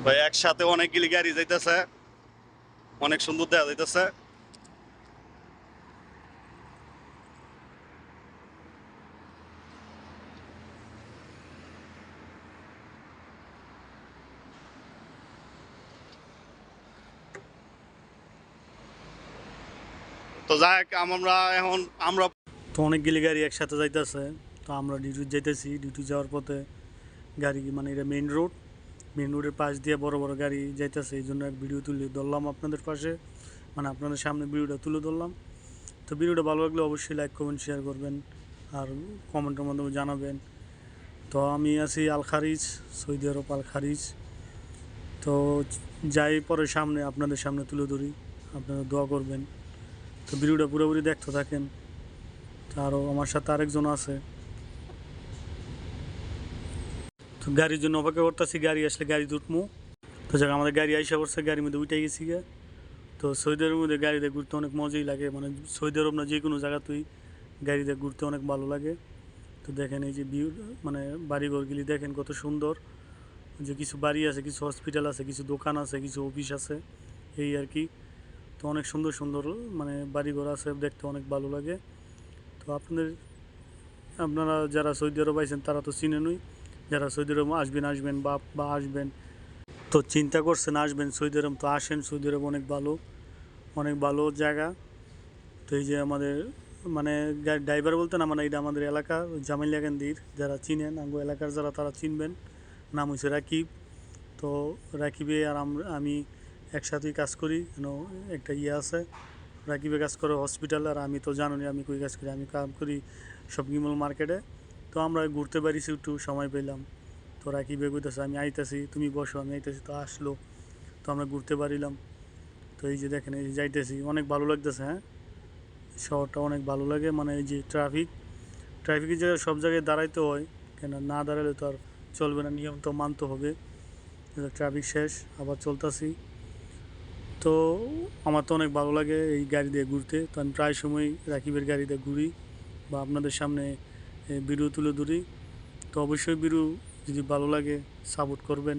ভাই একসাথে অনেকগুলি গাড়ি যাইতেছে, অনেক সুন্দর দেখা যাইতেছে। তো যাক আমরা তো অনেকগুলি গাড়ি একসাথে যাইতেছে। তো আমরা ডিউটি যাইতেছি, ডিউটি যাওয়ার পথে গাড়ি মানে এটা মেইন রোডের পাশ দিয়ে বড় বড় গাড়ি যাইতেছে, এই জন্য এক ভিডিও তুলে ধরলাম আপনাদের পাশে, মানে আপনাদের সামনে ভিডিওটা তুলে ধরলাম। তো ভিডিওটা ভালো লাগলে অবশ্যই লাইক কমেন্ট শেয়ার করবেন আর কমেন্টের মাধ্যমে জানাবেন। তো আমি আছি আল খারিজ, সৌদি আরব আল খারিজ। তো যাই পরে সামনে আপনাদের সামনে তুলে ধরি, আপনারা দোয়া করবেন। তো ভিডিওটা পুরোপুরি দেখতে থাকেন। তো আরও আমার সাথে আরেকজন আছে, তো গাড়ির জন্য অপেক্ষা করতেছি, গাড়ি আসলে গাড়ি উঠবো। তো যাক আমাদের গাড়ি আইসা পড়ছে, গাড়ির মধ্যে উঠে গেছি গে। তো সৌদি আরবের মধ্যে গাড়িতে ঘুরতে অনেক মজাই লাগে, মানে সৌদি আরব না যে কোনো জায়গাতেই গাড়িতে ঘুরতে অনেক ভালো লাগে। তো দেখেন এই যে ভিউ, মানে বাড়িঘরগুলি দেখেন কত সুন্দর, যে কিছু বাড়ি আছে, কিছু হসপিটাল আছে, কিছু দোকান আছে, কিছু অফিস আছে, এই আর কি। তো অনেক সুন্দর সুন্দর মানে বাড়িঘর আছে, দেখতে অনেক ভালো লাগে। তো আপনারা যারা সৌদি আরব আইছেন তারা তো চিনেনই, যারা সৌদি আরব আসবেন বা আসবেন, তো চিন্তা করছেন আসবেন সৌদি আরব, তো আসেন। সৌদি আরব অনেক ভালো জায়গা। তো এই যে আমাদের মানে ড্রাইভার বলতে না, মানে এটা আমাদের এলাকা জামাইলিয়াকান্দির, যারা চিনেন আমগো এলাকার যারা তারা চিনবেন। নাম হচ্ছে রাকিব। তো রাকিবে আর আমি একসাথেই কাজ করি, একটা আছে, রাকিবে কাজ করে হসপিটাল, আর আমি তো জানি আমি কই কাজ করি, আমি কাজ করি শপিং মল মার্কেটে। তো আমরা ঘুরতে পারিছি, একটু সময় পেলাম। তো রাকিবে কইতেছে আমি আইতাছি, তুমি বসো আমি আইতাছি, তো আসলো। তো আমরা ঘুরতে পারিলাম। তো এই যে দেখেন এই যে যাইতেছি, অনেক ভালো লাগতেছে। হ্যাঁ, শহরটা অনেক ভালো লাগে, মানে এই যে ট্রাফিকের জায়গায় সব জায়গায় দাঁড়াইতে হয়, কেন না দাঁড়ালে তো আর চলবে না, নিয়ম তো মানতে হবে। ট্রাফিক শেষ, আবার চলতেছি। তো আমার তো অনেক ভালো লাগে এই গাড়ি দিয়ে ঘুরতে। তো আমি প্রায় সময় রাকিবের গাড়িতে ঘুরি বা আপনাদের সামনে ভিডিও তুলে ধরি। তো অবশ্যই ভিডিও যদি ভালো লাগে সাপোর্ট করবেন,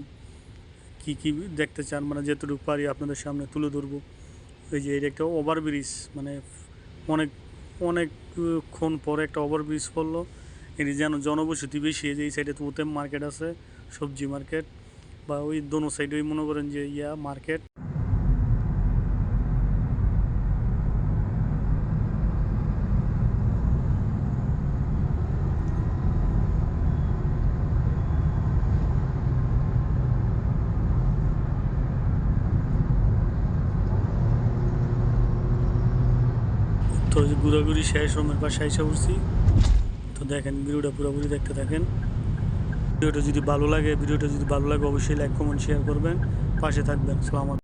কি দেখতে চান, মানে যেটুকু পারি আপনাদের সামনে তুলে ধরবো। এই যে এটা একটা ওভারব্রিজ, মানে অনেক অনেকক্ষণ পরে একটা ওভারব্রিজ পড়লো। এটি যেন জনবসতি বেশি, এই সাইডে তো ওতে মার্কেট আছে, সবজি মার্কেট, বা ওই দোনো সাইডেই মনে করেন যে মার্কেট। তো ঘোরাঘুরি শেষ, রুমের পাশে এসে উঠছি। তো দেখেন ভিডিওটা পুরোপুরি দেখতে থাকেন। ভিডিওটা যদি ভালো লাগে অবশ্যই লাইক কমেন্ট শেয়ার করবেন, পাশে থাকবেন। সালাম।